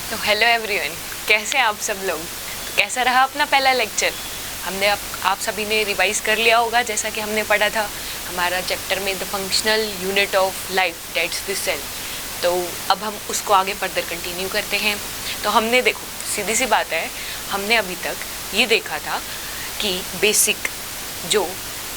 तो hello everyone, कैसे हैं आप सब लोग। तो कैसा रहा अपना पहला लेक्चर। हमने आप सभी ने रिवाइज कर लिया होगा। जैसा कि हमने पढ़ा था हमारा चैप्टर में the functional unit of life that's the cell. तो अब हम उसको आगे फर्दर कंटिन्यू करते हैं। तो हमने देखो, सीधी सी बात है, हमने अभी तक ये देखा था कि बेसिक जो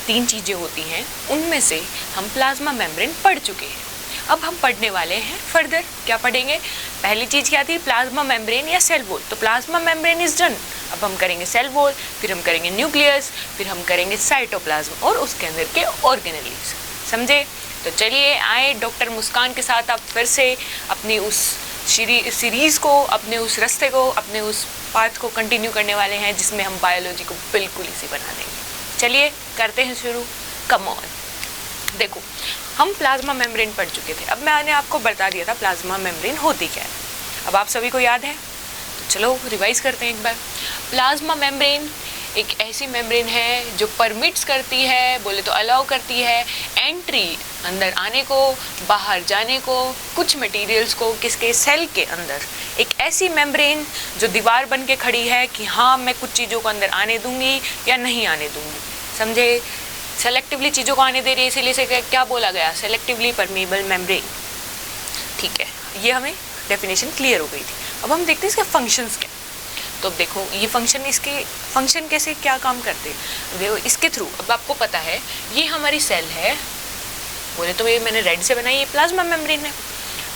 3 चीज़ें होती हैं उनमें से हम प्लाज्मा मेम्ब्रेन पढ़ चुके हैं। अब हम पढ़ने वाले हैं फर्दर। क्या पढ़ेंगे? पहली चीज़ क्या थी? प्लाज्मा मेम्ब्रेन या सेल वॉल। तो प्लाज्मा मेम्ब्रेन इज डन। अब हम करेंगे सेल वॉल, फिर हम करेंगे न्यूक्लियस, फिर हम करेंगे साइटोप्लाज्म और उसके अंदर के ऑर्गेनेल्स। समझे? तो चलिए आए डॉक्टर मुस्कान के साथ आप फिर से अपनी उस सीरीज़ को, अपने उस रास्ते को, अपने उस पाथ को कंटिन्यू करने वाले हैं जिसमें हम बायोलॉजी को बिल्कुल इसी बना देंगे। चलिए करते हैं शुरू। Come on. देखो, हम प्लाज्मा मेम्ब्रेन पढ़ चुके थे। अब मैंने आपको बता दिया था प्लाज्मा मेम्ब्रेन होती क्या है। अब आप सभी को याद है? तो चलो रिवाइज करते हैं एक बार। प्लाज्मा मेम्ब्रेन एक ऐसी मेम्ब्रेन है जो परमिट्स करती है, बोले तो अलाउ करती है एंट्री, अंदर आने को, बाहर जाने को, कुछ मटेरियल्स को किसके, सेल के अंदर। एक ऐसी मेम्ब्रेन जो दीवार बन के खड़ी है कि हाँ मैं कुछ चीज़ों को अंदर आने दूंगी या नहीं आने दूंगी। समझे? सेलेक्टिवली चीज़ों को आने दे रही है, इसीलिए से क्या बोला गया? Selectively permeable membrane. ठीक है, ये हमें डेफिनेशन क्लियर हो गई थी। अब हम देखते हैं इसके फंक्शंस क्या। तो अब देखो ये फंक्शन, इसके फंक्शन कैसे क्या काम करते हैं देखो इसके थ्रू। अब आपको पता है ये हमारी सेल है, बोले तो ये मैंने रेड से बनाई, ये प्लाज्मा मेम्ब्रेन है।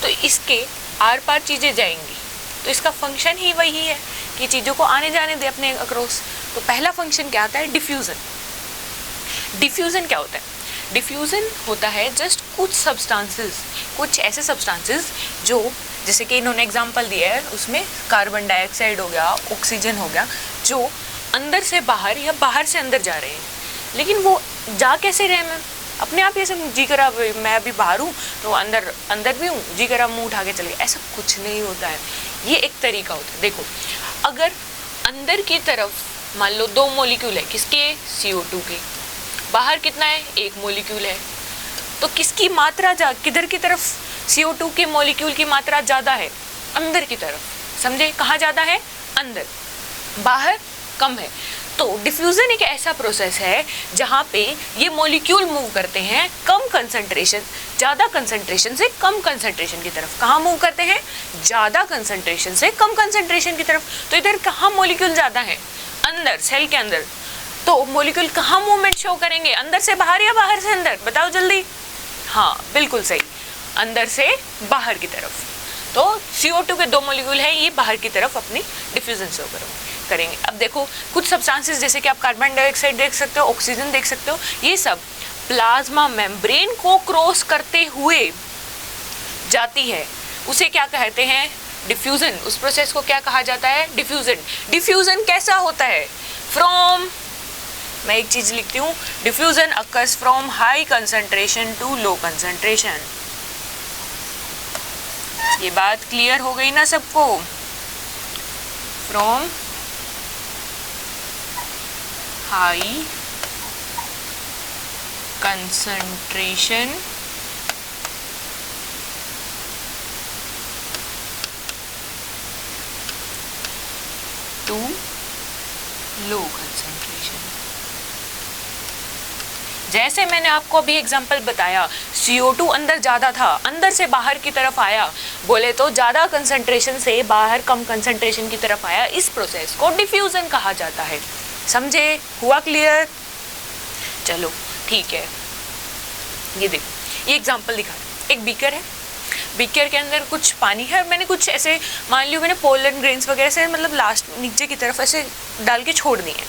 तो इसके आर पार चीज़ें जाएंगी, तो इसका फंक्शन ही वही है कि चीज़ों को आने जाने दे अपने अक्रॉस। तो पहला फंक्शन क्या आता है? डिफ्यूज़न। डिफ्यूज़न क्या होता है? डिफ्यूज़न होता है जस्ट कुछ सब्सटेंसेस, कुछ ऐसे सब्सटेंसेस जो, जैसे कि इन्होंने एग्जांपल दिया है, उसमें कार्बन डाइऑक्साइड हो गया, ऑक्सीजन हो गया, जो अंदर से बाहर या बाहर से अंदर जा रहे हैं। लेकिन वो जा कैसे रहे? मैम अपने आप ऐसे जी करा मैं अभी बाहर हूँ तो अंदर भी हूँ, जी करा मुँह उठा के चल गया, ऐसा कुछ नहीं होता है। ये एक तरीका होता है। देखो, अगर अंदर की तरफ मान लो 2 मॉलिक्यूल है, किसके? CO2 के। बाहर कितना है? 1 मॉलिक्यूल है। तो किसकी मात्रा किधर की तरफ? CO2 के मॉलिक्यूल की मात्रा ज़्यादा है, अंदर की तरफ। समझे? कहाँ ज़्यादा है? अंदर। बाहर कम है। तो डिफ्यूज़न एक ऐसा प्रोसेस है जहाँ पे ये मॉलिक्यूल मूव करते हैं कम कंसंट्रेशन, ज़्यादा कंसंट्रेशन से कम कंसंट्रेशन की तरफ। कहाँ मूव करते हैं? ज़्यादा कंसंट्रेशन से कम कंसंट्रेशन की तरफ। तो इधर कहाँ मॉलिक्यूल ज़्यादा है? अंदर, सेल के अंदर। तो मॉलिक्यूल कहाँ मूवमेंट शो करेंगे? अंदर से बाहर या बाहर से अंदर? बताओ जल्दी। हाँ बिल्कुल सही, अंदर से बाहर की तरफ। तो CO2 के 2 मॉलिक्यूल है, ये बाहर की तरफ अपनी डिफ्यूजन शो करेंगे। अब देखो कुछ सब्सटेंसेस जैसे कि आप कार्बन डाइऑक्साइड देख सकते हो, ऑक्सीजन देख सकते हो, ये सब प्लाज्मा मेम्ब्रेन को क्रॉस करते हुए जाती है। उसे क्या कहते हैं? डिफ्यूजन। उस प्रोसेस को क्या कहा जाता है? डिफ्यूजन। डिफ्यूजन कैसा होता है? फ्रॉम, मैं एक चीज लिखती हूँ, diffusion occurs from high concentration to low concentration. ये बात क्लियर हो गई ना सबको? From high concentration to low concentration. जैसे मैंने आपको अभी एग्जांपल बताया, CO2 अंदर ज़्यादा था, अंदर से बाहर की तरफ आया, बोले तो ज़्यादा कंसंट्रेशन से बाहर कम कंसंट्रेशन की तरफ आया। इस प्रोसेस को डिफ्यूजन कहा जाता है। समझे? हुआ क्लियर? चलो ठीक है। ये देखो, ये एग्जांपल दिखा, एक बीकर है, बीकर के अंदर कुछ पानी है, मैंने कुछ ऐसे मान लियो मैंने पोलन ग्रेन्स वगैरह से मतलब लास्ट नीचे की तरफ ऐसे डाल के छोड़ दिए।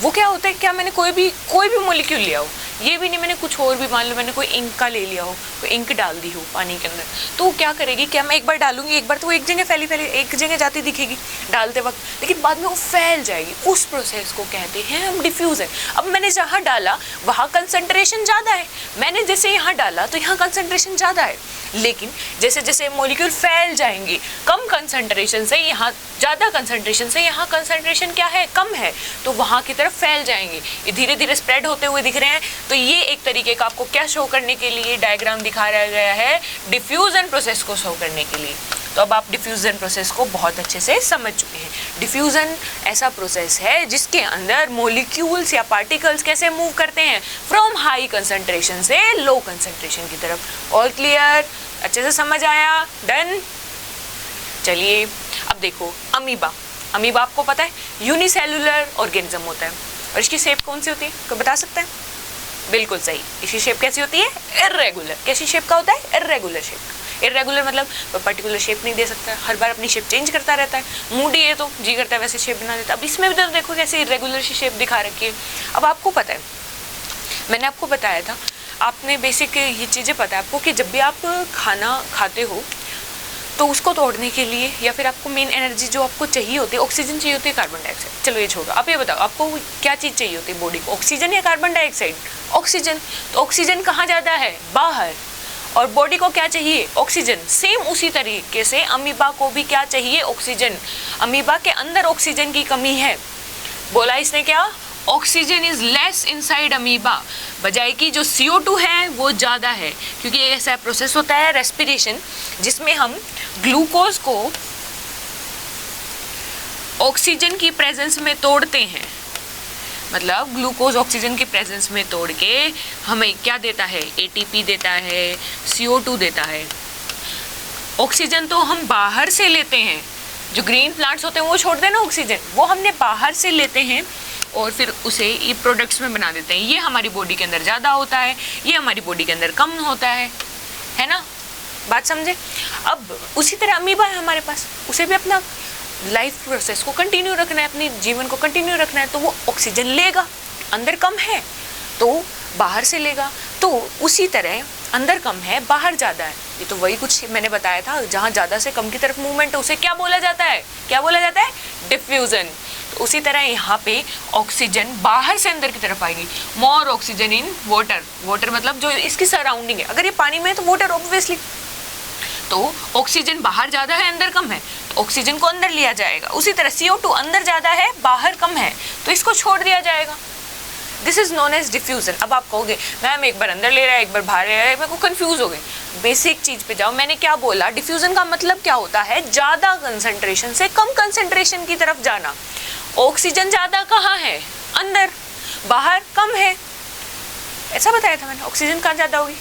वो क्या होता है, क्या मैंने कोई भी मॉलिक्यूल लिया हो, ये भी नहीं मैंने कुछ और भी, मान लो मैंने कोई इंक का ले लिया हो, कोई इंक डाल दी हो पानी के अंदर, तो वो क्या करेगी? क्या मैं एक बार डालूंगी, एक बार तो वो एक जगह फैली एक जगह जाती दिखेगी डालते वक्त, लेकिन बाद में वो फैल जाएगी। उस प्रोसेस को कहते हैं हम डिफ्यूजन। अब मैंने जहाँ डाला वहाँ कंसंट्रेशन ज़्यादा है, मैंने जैसे यहाँ डाला तो यहाँ कंसंट्रेशन ज़्यादा है, लेकिन जैसे जैसे मॉलिक्यूल फैल जाएंगे कम कंसंट्रेशन से यहाँ ज़्यादा कंसंट्रेशन से यहाँ कंसंट्रेशन क्या है? कम है, तो वहाँ की तरफ फैल जाएंगे, ये धीरे धीरे स्प्रेड होते हुए दिख रहे हैं। तो ये एक तरीके का आपको क्या शो करने के लिए डायग्राम दिखाया गया है? डिफ्यूजन प्रोसेस को शो करने के लिए। तो अब आप डिफ्यूज़न प्रोसेस को बहुत अच्छे से समझ चुके हैं। डिफ्यूज़न ऐसा प्रोसेस है जिसके अंदर मॉलिक्यूल्स या पार्टिकल्स कैसे मूव करते हैं, फ्रॉम हाई कंसंट्रेशन से लो कंसंट्रेशन की तरफ। ऑल क्लियर, अच्छे से समझ आया, डन। चलिए अब देखो अमीबा। अमीबा आपको पता है यूनिसेलुलर ऑर्गेनिज्म होता है, और इसकी शेप कौन सी होती है, कोई बता सकता है? बिल्कुल सही, इसकी शेप कैसी होती है? इर्रेगुलर। कैसी शेप का होता है? Irregular shape. इर्रेगुलर मतलब पर्टिकुलर शेप नहीं दे सकता, हर बार अपनी शेप चेंज करता रहता है। मूडी है तो जी करता है वैसे शेप बना देता है। अब इसमें भी तो देखो कैसे इर्रेगुलर सी शेप दिखा रखी है। अब आपको पता है, मैंने आपको बताया था, आपने बेसिक ये चीज़ें पता है आपको कि जब भी आप खाना खाते हो तो उसको तोड़ने के लिए या फिर आपको मेन एनर्जी जो आपको चाहिए होती है, ऑक्सीजन चाहिए होती है, कार्बन डाइऑक्साइड। चलो ये छोड़ो, आप ये बताओ आपको क्या चीज़ चाहिए होती है बॉडी को, ऑक्सीजन या कार्बन डाइऑक्साइड? ऑक्सीजन। तो ऑक्सीजन कहाँ ज़्यादा है? बाहर। और बॉडी को क्या चाहिए? ऑक्सीजन। सेम उसी तरीके से अमीबा को भी क्या चाहिए? ऑक्सीजन। अमीबा के अंदर ऑक्सीजन की कमी है। बोला इसने क्या? Oxygen is less inside amoeba, बजाय कि जो CO2 है वो ज़्यादा है, क्योंकि ये ऐसा प्रोसेस होता है रेस्पिरेशन जिसमें हम ग्लूकोज को ऑक्सीजन की प्रेजेंस में तोड़ते हैं। मतलब ग्लूकोज ऑक्सीजन की प्रेजेंस में तोड़ के हमें क्या देता है? ATP देता है, CO2 देता है। ऑक्सीजन तो हम बाहर से लेते हैं, जो ग्रीन प्लांट्स होते हैं वो छोड़ते हैं ना ऑक्सीजन, वो हमने बाहर से लेते हैं और फिर उसे ये प्रोडक्ट्स में बना देते हैं। ये हमारी बॉडी के अंदर ज़्यादा होता है, ये हमारी बॉडी के अंदर कम होता है ना? बात समझे? अब उसी तरह अमीबा है हमारे पास, उसे भी अपना लाइफ प्रोसेस को कंटिन्यू रखना है, अपने जीवन को कंटिन्यू रखना है, तो वो ऑक्सीजन लेगा। अंदर कम है तो बाहर से लेगा, तो उसी तरह अंदर कम है बाहर ज़्यादा है। ये तो वही कुछ मैंने बताया था, जहाँ ज़्यादा से कम की तरफ मूवमेंट है उसे क्या बोला जाता है? क्या बोला जाता है? डिफ्यूज़न। तो उसी तरह यहाँ पे ऑक्सीजन बाहर से अंदर की तरफ आएगी। मोर ऑक्सीजन इन वाटर। वाटर मतलब जो इसकी सराउंडिंग है, अगर ये पानी में है तो वाटर ऑब्वियसली, तो ऑक्सीजन बाहर ज़्यादा है अंदर कम है, तो ऑक्सीजन को अंदर लिया जाएगा। उसी तरह CO2 अंदर ज़्यादा है बाहर कम है, तो इसको छोड़ दिया जाएगा। This is known as diffusion. अब आप कहोगे मैम एक बार अंदर ले रहा है एक बार बाहर ले रहा है, मेरे को कंफ्यूज हो गए। बेसिक चीज पे जाओ, मैंने क्या बोला? डिफ्यूजन का मतलब क्या होता है? ज्यादा कंसंट्रेशन से कम कंसंट्रेशन की तरफ जाना। ऑक्सीजन ज्यादा कहाँ है? अंदर, बाहर कम है। ऐसा बताया था मैंने, ऑक्सीजन कहाँ ज्यादा होगी?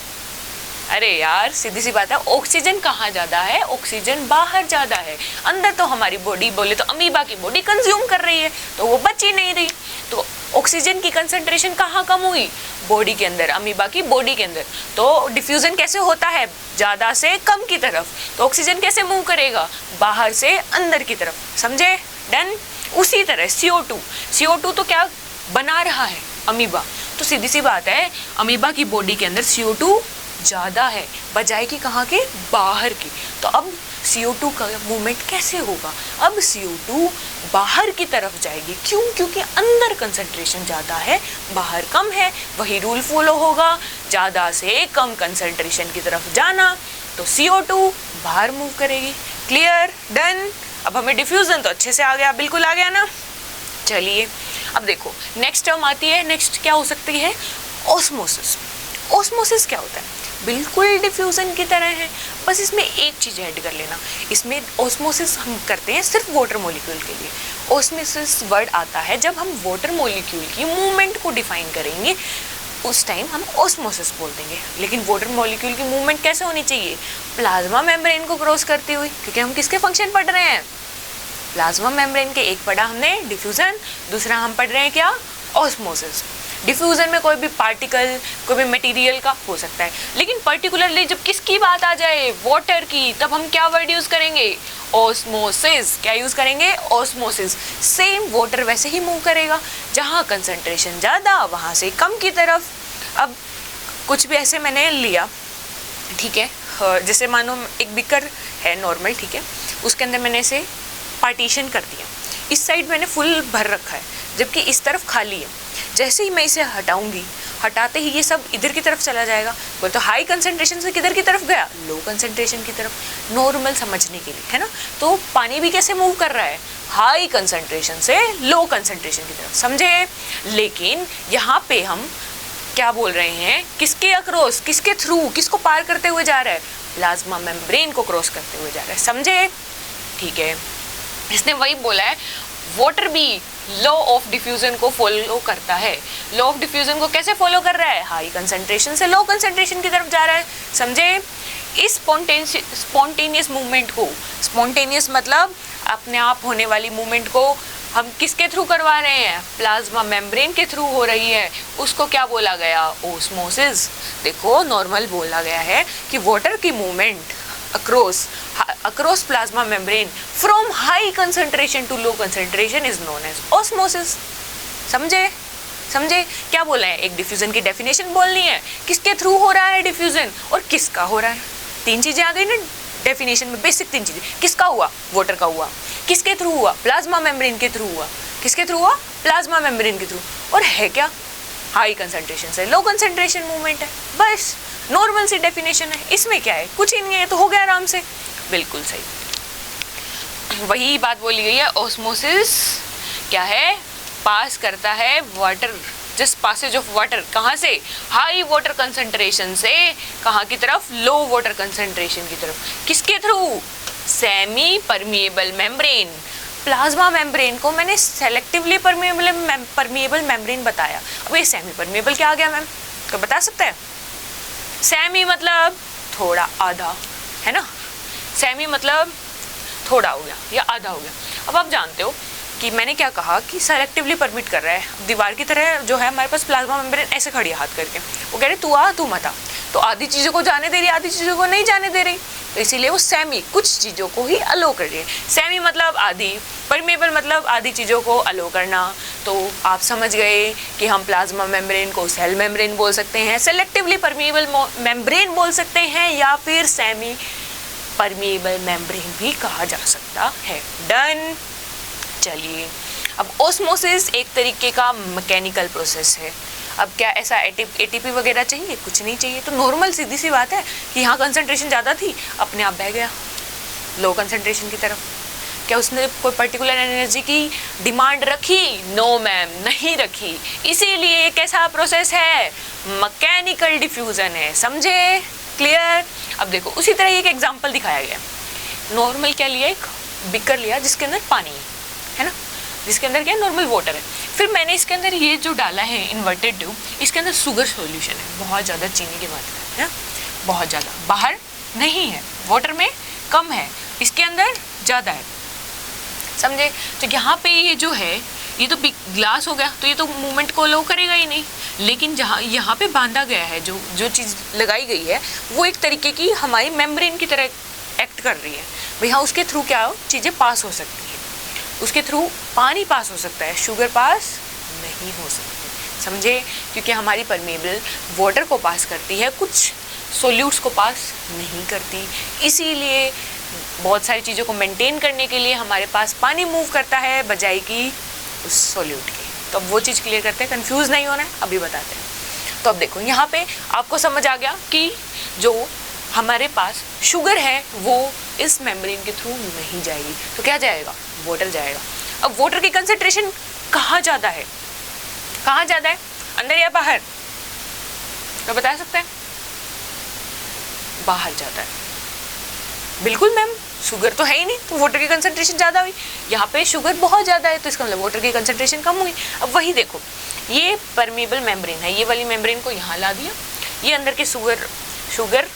अरे यार सीधी सी बात है, ऑक्सीजन कहाँ ज्यादा है? ऑक्सीजन बाहर ज्यादा है। अंदर तो हमारी बॉडी, बोले तो अमीबा की बॉडी कंज्यूम कर रही है, तो वो बच ही नहीं रही। तो ऑक्सीजन की कंसंट्रेशन कहाँ कम हुई? बॉडी के अंदर, अमीबा की बॉडी के अंदर। तो डिफ्यूजन कैसे होता है? ज्यादा से कम की तरफ। तो ऑक्सीजन कैसे मूव करेगा? बाहर से अंदर की तरफ। समझे? डन। उसी तरह CO2 तो क्या बना रहा है? अमीबा। तो सीधी सी बात है, अमीबा की बॉडी के अंदर CO2 ज़्यादा है बजाय कि कहाँ के? बाहर की। तो अब CO2 का मूवमेंट कैसे होगा? अब CO2 बाहर की तरफ जाएगी। क्यों? क्योंकि अंदर कंसंट्रेशन ज़्यादा है बाहर कम है। वही रूल फॉलो होगा, ज़्यादा से कम कंसंट्रेशन की तरफ जाना, तो CO2 बाहर मूव करेगी। क्लियर? डन। अब हमें डिफ्यूजन तो अच्छे से आ गया, बिल्कुल आ गया ना? चलिए अब देखो नेक्स्ट टर्म आती है। नेक्स्ट क्या हो सकती है? ऑस्मोसिस। ऑस्मोसिस क्या होता है? बिल्कुल डिफ्यूजन की तरह है, बस इसमें एक चीज़ ऐड कर लेना। इसमें ऑस्मोसिस हम करते हैं सिर्फ वाटर मॉलिक्यूल के लिए। ऑस्मोसिस वर्ड आता है जब हम वाटर मॉलिक्यूल की मूवमेंट को डिफाइन करेंगे, उस टाइम हम ऑस्मोसिस बोल देंगे। लेकिन वाटर मॉलिक्यूल की मूवमेंट कैसे होनी चाहिए? प्लाज्मा मेम्ब्रेन को क्रॉस करते हुए, क्योंकि हम किसके फंक्शन पढ़ रहे हैं? प्लाज्मा मेम्ब्रेन के। एक पढ़ा हमने डिफ्यूजन, दूसरा हम पढ़ रहे हैं क्या? ऑस्मोसिस। डिफ्यूजन में कोई भी पार्टिकल, कोई भी मटेरियल का हो सकता है, लेकिन पर्टिकुलरली जब किसकी बात आ जाए? वाटर की, तब हम क्या वर्ड यूज करेंगे? ऑस्मोसिस। क्या यूज करेंगे? ऑस्मोसिस। सेम वाटर वैसे ही मूव करेगा, जहाँ कंसंट्रेशन ज़्यादा वहाँ से कम की तरफ। अब कुछ भी ऐसे मैंने लिया, ठीक है, जैसे मानो एक बिकर है नॉर्मल, ठीक है, उसके अंदर मैंने इसे पार्टीशन कर दिया। इस साइड मैंने फुल भर रखा है, जबकि इस तरफ खाली है। जैसे ही मैं इसे हटाऊंगी, हटाते ही ये सब इधर की तरफ चला जाएगा। बोल तो हाई कंसंट्रेशन से किधर की तरफ गया? लो कंसंट्रेशन की तरफ। नॉर्मल समझने के लिए, है ना? तो पानी भी कैसे मूव कर रहा है? हाई कंसंट्रेशन से लो कंसंट्रेशन की तरफ। समझे? लेकिन यहाँ पे हम क्या बोल रहे हैं? किसके अक्रॉस, किसके थ्रू, किसको पार करते हुए जा रहा है? प्लाज्मा मेम्ब्रेन को क्रॉस करते हुए जा रहा है, समझे? ठीक है, इसने वही बोला है वाटर भी लॉ ऑफ डिफ्यूजन को फॉलो करता है। लॉ ऑफ डिफ्यूजन को कैसे फॉलो कर रहा है? हाई कंसंट्रेशन से लो कंसंट्रेशन की तरफ जा रहा है, समझे? इस स्पॉन्टेनियस मूवमेंट को, स्पॉन्टेनियस मतलब अपने आप होने वाली मूवमेंट को हम किसके थ्रू करवा रहे हैं? प्लाज्मा मेम्ब्रेन के थ्रू हो रही है, उसको क्या बोला गया? ओस्मोसिस। देखो नॉर्मल बोला गया है कि वाटर की movement across plasma membrane from high concentration to low concentration is known as osmosis। समझे क्या बोला है? एक डिफ्यूजन की डेफिनेशन बोलनी है, किसके थ्रू हो रहा है डिफ्यूजन और किसका हो रहा है। तीन चीजें आ गई ना डेफिनेशन में, बेसिक तीन चीजें। किसका हुआ? वाटर का हुआ। किसके थ्रू हुआ? प्लाज्मा मेम्ब्रेन के थ्रू हुआ। किसके थ्रू हुआ? प्लाज्मा मेम्ब्रेन के थ्रू। और है क्या? हाई कंसंट्रेशन से लो कंसंट्रेशन मूवमेंट है, बस नॉर्मल सी डेफिनेशन है। इसमें क्या है? कुछ ही नहीं है, तो हो गया आराम से। बिल्कुल सही, वही बात बोली गई है। ऑस्मोसिस क्या है? पास करता है water, just passage of water. कहाँ से? हाई वाटर कंसंट्रेशन से कहाँ की तरफ? लो वाटर कंसंट्रेशन की तरफ। किसके through? Semi permeable membrane. Plasma membrane को मैंने सेलेक्टिवली परमिएबल मेम्ब्रेन बताया। अब ये सेमी परमिएबल क्या आ गया मैम? तो बता सकते हैं? सेमी मतलब थोड़ा, आधा, है ना? सेमी मतलब थोड़ा हो गया या आधा हो गया। अब आप जानते हो कि मैंने क्या कहा कि सेलेक्टिवली परमिट कर रहा है। दीवार की तरह जो है हमारे पास प्लाज्मा मेम्ब्रेन ऐसे खड़ी है हाथ करके, वो कह रहे तू आ तू मत आ, तो आधी चीज़ों को जाने दे रही, आधी चीज़ों को नहीं जाने दे रही, तो इसीलिए वो सेमी कुछ चीज़ों को ही अलो कर रही है। सेमी मतलब आधी, परमेबल मतलब आधी चीज़ों को अलो करना। तो आप समझ गए कि हम प्लाज्मा मेम्ब्रेन को सेल मेम्ब्रेन बोल सकते हैं, सेलेक्टिवली परमिएबल मेम्ब्रेन बोल सकते हैं, या फिर सेमी परमिएबल मेम्ब्रेन भी कहा जा सकता है। डन। चलिए, अब ओस्मोसिस एक तरीके का मैकेनिकल प्रोसेस है। अब क्या ऐसा एटीपी वगैरह चाहिए? कुछ नहीं चाहिए। तो नॉर्मल सीधी सी बात है कि यहाँ कंसंट्रेशन ज़्यादा थी, अपने आप बह गया लो कंसंट्रेशन की तरफ। क्या उसने कोई पर्टिकुलर एनर्जी की डिमांड रखी? नो मैम, नहीं रखी। इसीलिए कैसा प्रोसेस है? मैकेनिकल डिफ्यूजन है, समझे? क्लियर। अब देखो उसी तरह एक एग्जांपल दिखाया गया। नॉर्मल क्या लिया? एक बिकर लिया जिसके अंदर पानी है ना, जिसके अंदर क्या नॉर्मल वाटर है। फिर मैंने इसके अंदर ये जो डाला है इन्वर्टेड ट्यूब, इसके अंदर शुगर सॉल्यूशन है, बहुत ज़्यादा चीनी की मात्रा है, बहुत ज़्यादा। बाहर नहीं है, वाटर में कम है, इसके अंदर ज़्यादा है, समझे? तो यहाँ पे ये जो है ये तो ग्लास हो गया, तो ये तो मूवमेंट को अलाउ करेगा ही नहीं। लेकिन जहाँ यहाँ पे बांधा गया है, जो चीज़ लगाई गई है वो एक तरीके की हमारी मेम्ब्रेन की तरह एक्ट कर रही है। भैया उसके थ्रू क्या हो चीज़ें पास हो सकती है, उसके थ्रू पानी पास हो सकता है, शुगर पास नहीं हो सकती, समझे? क्योंकि हमारी परमेबल वाटर को पास करती है, कुछ सोल्यूट्स को पास नहीं करती। इसीलिए बहुत सारी चीज़ों को मेंटेन करने के लिए हमारे पास पानी मूव करता है बजाय कि उस सोल्यूट के। तो अब वो चीज़ क्लियर करते हैं, कंफ्यूज नहीं होना है, अभी बताते हैं। तो अब देखो यहाँ पे आपको समझ आ गया कि जो हमारे पास शुगर है वो इस मेम्ब्रेन के थ्रू नहीं जाएगी, तो क्या जाएगा? वाटर जाएगा। अब वाटर की कंसंट्रेशन कहाँ ज़्यादा है? कहाँ ज़्यादा है, अंदर या बाहर? तो बता सकते हैं? बाहर ज़्यादा है। बिल्कुल मैम, शुगर तो है ही नहीं, तो वाटर की कंसंट्रेशन ज़्यादा हुई। यहाँ पे शुगर बहुत ज़्यादा है, तो इसका मतलब वाटर की कंसंट्रेशन कम हुई। अब वही देखो, ये परमेबल मेम्ब्रेन है, ये वाली मेम्ब्रेन को यहाँ ला दिया, ये अंदर के शुगर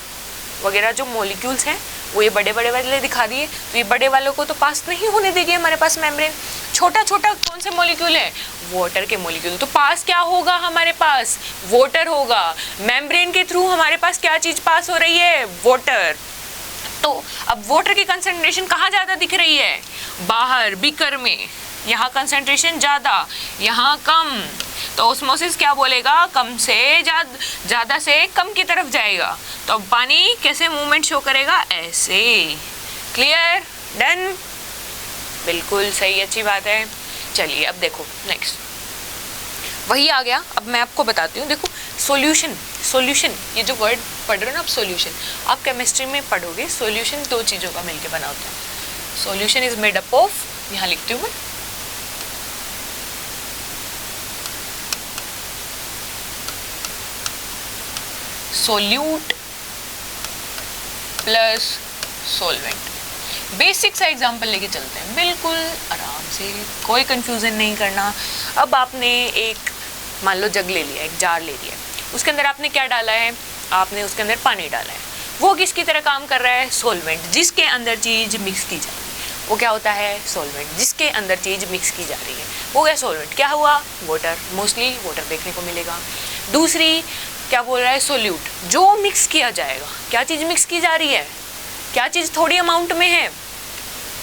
वगैरह जो मॉलिक्यूल्स हैं वो ये बड़े बड़े वाले दिखा दिए, तो ये बड़े वालों को तो पास नहीं होने देगी हमारे पास मेम्ब्रेन। छोटा छोटा कौन से मॉलिक्यूल है? वाटर के मॉलिक्यूल। तो पास क्या होगा हमारे पास? वाटर होगा। मेम्ब्रेन के थ्रू हमारे पास क्या चीज़ पास हो रही है? वाटर। तो अब वाटर की कंसंट्रेशन कहाँ ज़्यादा दिख रही है? बाहर बीकर में। यहाँ कंसंट्रेशन ज़्यादा, यहाँ कम। तो ऑस्मोसिस क्या बोलेगा? कम से ज़्यादा से कम की तरफ जाएगा। तो अब पानी कैसे मूवमेंट शो करेगा? ऐसे। क्लियर? डन। बिल्कुल सही, अच्छी बात है। चलिए अब देखो नेक्स्ट, वही आ गया। अब मैं आपको बताती हूँ, देखो सॉल्यूशन, ये जो वर्ड पढ़ रहे हो ना आप, सॉल्यूशन, आप केमिस्ट्री में पढ़ोगे। सॉल्यूशन दो चीज़ों का मिलकर बना होता है। Solution is made up of, यहाँ लिखती हूँ मैं, सोल्यूट प्लस सॉल्वेंट। बेसिक सा एग्जांपल लेके चलते हैं, बिल्कुल आराम से, कोई कंफ्यूजन नहीं करना। अब आपने एक मान लो जग ले लिया, एक जार ले लिया, उसके अंदर आपने क्या डाला है, आपने उसके अंदर पानी डाला है। वो किसकी तरह काम कर रहा है, सॉल्वेंट। जिसके अंदर चीज़ मिक्स की जा रही है वो क्या होता है, सॉल्वेंट। जिसके अंदर चीज़ मिक्स की जा रही है वो क्या, सॉल्वेंट। क्या हुआ, वाटर, मोस्टली वाटर देखने को मिलेगा। दूसरी क्या बोल रहा है, सोल्यूट, जो मिक्स किया जाएगा। क्या चीज़ मिक्स की जा रही है, क्या चीज़ थोड़ी अमाउंट में है,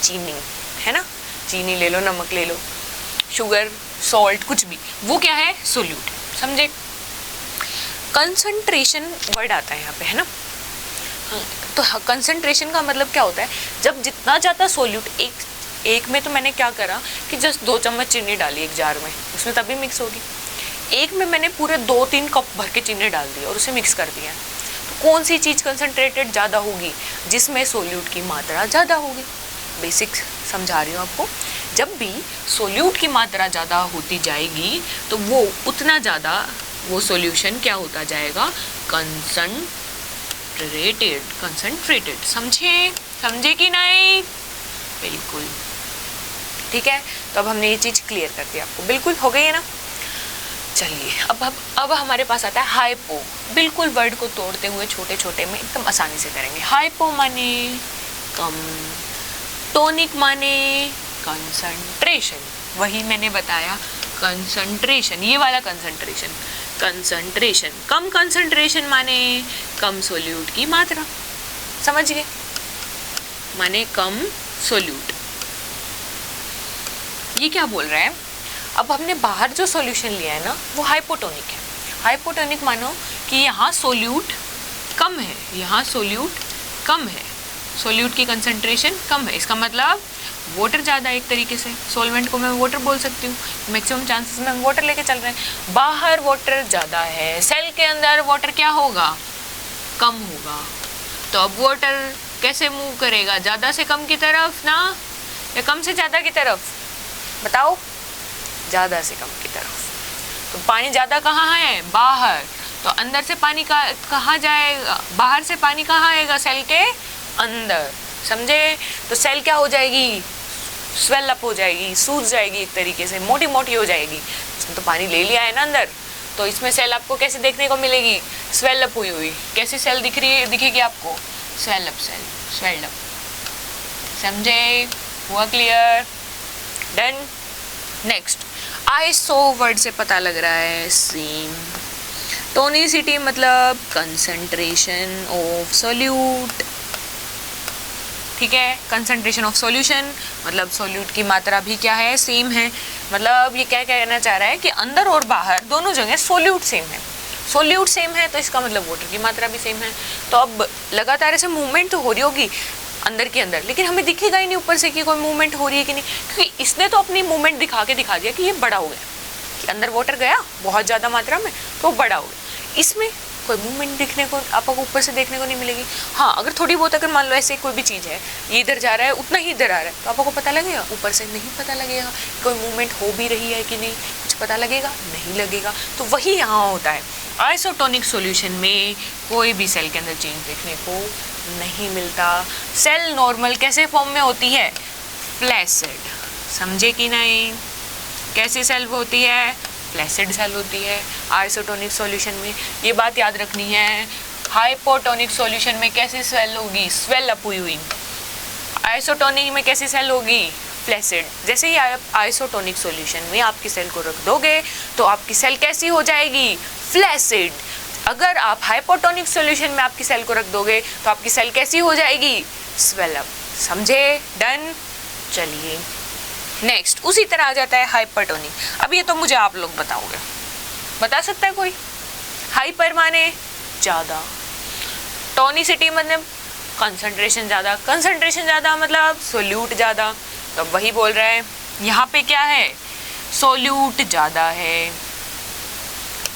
चीनी है ना, चीनी ले लो, नमक ले लो, शुगर, सॉल्ट, कुछ भी, वो क्या है, सोल्यूट। समझे, कंसंट्रेशन वर्ड आता है यहाँ पे, है ना। तो कंसंट्रेशन का मतलब क्या होता है, जब जितना ज़्यादा सोल्यूट, एक में तो मैंने क्या करा कि जस्ट 2 चम्मच चीनी डाली एक जार में, उसमें तभी मिक्स होगी। एक में मैंने पूरे 2-3 कप भर के चीनी डाल दी और उसे मिक्स कर दिया। तो कौन सी चीज़ कंसंट्रेटेड ज़्यादा होगी, जिसमें सोल्यूट की मात्रा ज़्यादा होगी। बेसिक समझा रही हूँ आपको। जब भी सोल्यूट की मात्रा ज़्यादा होती जाएगी तो वो उतना ज़्यादा वो सॉल्यूशन क्या होता जाएगा, कंसंट्रेटेड। समझे कि नहीं, बिल्कुल ठीक है। तो अब हमने ये चीज़ क्लियर कर दी आपको, बिल्कुल हो गई है ना। चलिए अब हमारे पास आता है हाइपो। बिल्कुल वर्ड को तोड़ते हुए छोटे छोटे में एकदम आसानी से करेंगे। हाइपो माने कम, टोनिक माने कंसंट्रेशन। वही मैंने बताया, कंसंट्रेशन, ये वाला कंसंट्रेशन। कम कंसंट्रेशन माने कम सोल्यूट की मात्रा, समझ गए, माने कम सोल्यूट। ये क्या बोल रहा है, अब हमने बाहर जो सॉल्यूशन लिया है ना वो हाइपोटोनिक है। हाइपोटोनिक मानो कि यहाँ सोल्यूट कम है, यहाँ सोल्यूट कम है, सोल्यूट की कंसंट्रेशन कम है। इसका मतलब वाटर ज़्यादा है, एक तरीके से सॉल्वेंट को मैं वाटर बोल सकती हूँ। मैक्सिमम चांसेस में हम वाटर लेके चल रहे हैं। बाहर वाटर ज़्यादा है, सेल के अंदर वाटर क्या होगा, कम होगा। तो अब वाटर कैसे मूव करेगा, ज़्यादा से कम की तरफ ना, या कम से ज़्यादा की तरफ, बताओ, ज़्यादा से कम की तरफ। तो पानी ज़्यादा कहाँ है, बाहर, तो अंदर से पानी का कहाँ जाएगा, बाहर से पानी कहाँ आएगा, सेल के अंदर। समझे, तो सेल क्या हो जाएगी, स्वेल अप हो जाएगी, सूज जाएगी, एक तरीके से मोटी मोटी हो जाएगी। उसने तो पानी ले लिया है ना अंदर, तो इसमें सेल आपको कैसे देखने को मिलेगी, स्वेल अप हुई हुई। कैसी सेल दिखेगी आपको, swell up cell, swelled up. समझे, हुआ clear, done. Next, iso word से पता लग रहा है सेम। टोनिसिटी मतलब कंसंट्रेशन ऑफ सोल्यूट, ठीक है। कंसंट्रेशन ऑफ सॉल्यूशन मतलब सोल्यूट की मात्रा भी क्या है, सेम है। मतलब ये क्या कहना चाह रहा है कि अंदर और बाहर दोनों जगह सोल्यूट सेम है। सोल्यूट सेम है तो इसका मतलब वाटर की मात्रा भी सेम है। तो अब लगातार ऐसे मूवमेंट तो हो रही होगी अंदर के अंदर, लेकिन हमें दिखेगा ही नहीं ऊपर से कि कोई मूवमेंट हो रही है कि नहीं, क्योंकि इसने तो अपनी मूवमेंट दिखा दिया कि ये बड़ा हो गया, कि अंदर वाटर गया बहुत ज़्यादा मात्रा में तो बड़ा हो गया। इसमें कोई मूवमेंट दिखने को आपको ऊपर से देखने को नहीं मिलेगी। हाँ, अगर थोड़ी बहुत, अगर मान लो ऐसे कोई भी चीज़ है, ये इधर जा रहा है उतना ही इधर आ रहा है, तो आपको पता लगेगा, ऊपर से नहीं पता लगेगा कोई मूवमेंट हो भी रही है कि नहीं, कुछ पता लगेगा नहीं लगेगा। तो वही यहाँ होता है, आइसोटोनिक सॉल्यूशन में कोई भी सेल के अंदर चेंज देखने को नहीं मिलता। सेल नॉर्मल कैसे फॉर्म में होती है, फ्लैसिड। समझे कि नहीं, कैसी सेल होती है, फ्लैसिड सेल होती है आइसोटोनिक सॉल्यूशन में। ये बात याद रखनी है। हाइपोटोनिक सॉल्यूशन में कैसी सेल होगी, स्वेल अप हुई हुई। आइसोटोनिक में कैसी सेल होगी, फ्लैसिड। जैसे ही आप आइसोटोनिक सॉल्यूशन में आपकी सेल को रख दोगे तो आपकी सेल कैसी हो जाएगी, फ्लैसिड। अगर आप हाइपोटोनिक सॉल्यूशन में आपकी सेल को रख दोगे तो आपकी सेल कैसी हो जाएगी, स्वेल अप। समझे, डन। चलिए नेक्स्ट, उसी तरह आ जाता है हाइपरटोनिक। अब ये तो मुझे आप लोग बताओगे, बता सकता है कोई। हाइपर माने ज़्यादा, टोनिसिटी मतलब कंसंट्रेशन ज़्यादा, कंसंट्रेशन ज़्यादा मतलब सोल्यूट ज़्यादा। तो वही बोल रहा है, यहाँ पे क्या है, सोल्यूट ज़्यादा है।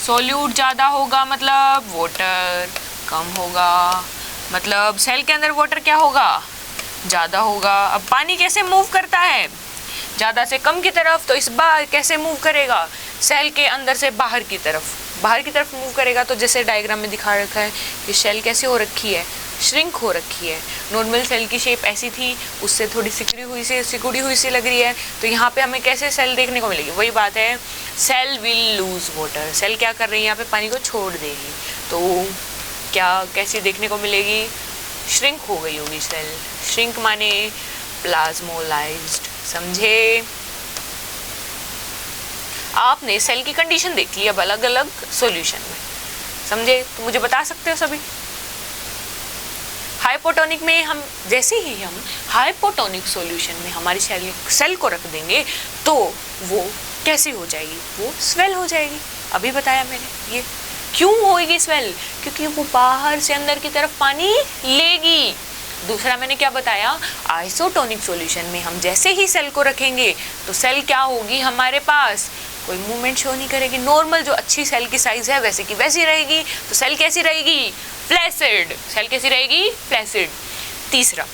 सोल्यूट ज़्यादा होगा मतलब वाटर कम होगा, मतलब सेल के अंदर वाटर क्या होगा, ज़्यादा होगा। अब पानी कैसे मूव करता है, ज़्यादा से कम की तरफ, तो इस बार कैसे मूव करेगा, सेल के अंदर से बाहर की तरफ मूव करेगा। तो जैसे डायग्राम में दिखा रखा है कि सेल कैसे हो रखी है, श्रिंक हो रखी है। नॉर्मल सेल की शेप ऐसी थी, उससे थोड़ी सिकुड़ी हुई सी लग रही है। तो यहाँ पे हमें कैसे सेल देखने को मिलेगी? वही बात है, cell will lose water. Cell क्या कर रही है यहाँ पे? पानी को छोड़ देगी। तो क्या कैसी देखने को मिलेगी? श्रिंक हो गई होगी सेल। श्रिंक माने प्लाज्मोलाइज्ड। समझे? आपने सेल की कंडीशन देख ली अब अलग अलग सॉल्यूशन में। समझे? तो मुझे बता सकते हो सभी? हाइपोटोनिक में हम जैसे ही हम हाइपोटोनिक सॉल्यूशन में हमारी सेल को रख देंगे तो वो कैसी हो जाएगी? वो स्वेल हो जाएगी। अभी बताया मैंने। ये क्यों होएगी स्वेल? क्योंकि वो बाहर से अंदर की तरफ पानी लेगी। दूसरा मैंने क्या बताया? आइसोटोनिक सॉल्यूशन में हम जैसे ही सेल को रखेंगे तो सेल क्या होगी? हमारे पास कोई मूवमेंट शो नहीं करेगी। नॉर्मल जो अच्छी सेल की साइज है वैसे की वैसी रहेगी। तो सेल कैसी रहेगी? फ्लैसिड। सेल कैसी रहेगी? फ्लैसिड। तीसरा,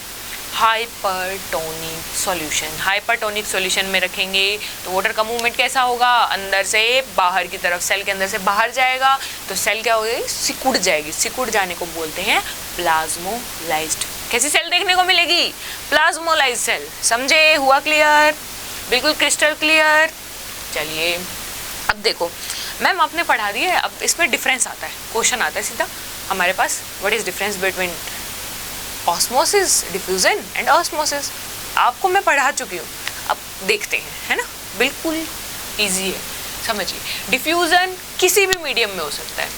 हाइपरटोनिक सॉल्यूशन। हाइपरटोनिक सॉल्यूशन में रखेंगे तो वाटर का मूवमेंट कैसा होगा? अंदर से बाहर की तरफ, सेल के अंदर से बाहर जाएगा। तो सेल क्या होगी? सिकुड़ जाएगी। सिकुड़ जाने को बोलते हैं प्लाज्मोलाइज्ड। कैसी सेल देखने को मिलेगी? Plasmolysed cell. समझे? हुआ क्लियर? बिल्कुल क्रिस्टल क्लियर। चलिए अब देखो, मैम आपने पढ़ा दिया है, अब इसमें डिफरेंस आता है, क्वेश्चन आता है सीधा हमारे पास। What is difference between osmosis, diffusion and osmosis? आपको मैं पढ़ा चुकी हूँ, अब देखते हैं, है ना? बिल्कुल इजी है, समझिए। डिफ्यूजन किसी भी मीडियम में हो सकता है,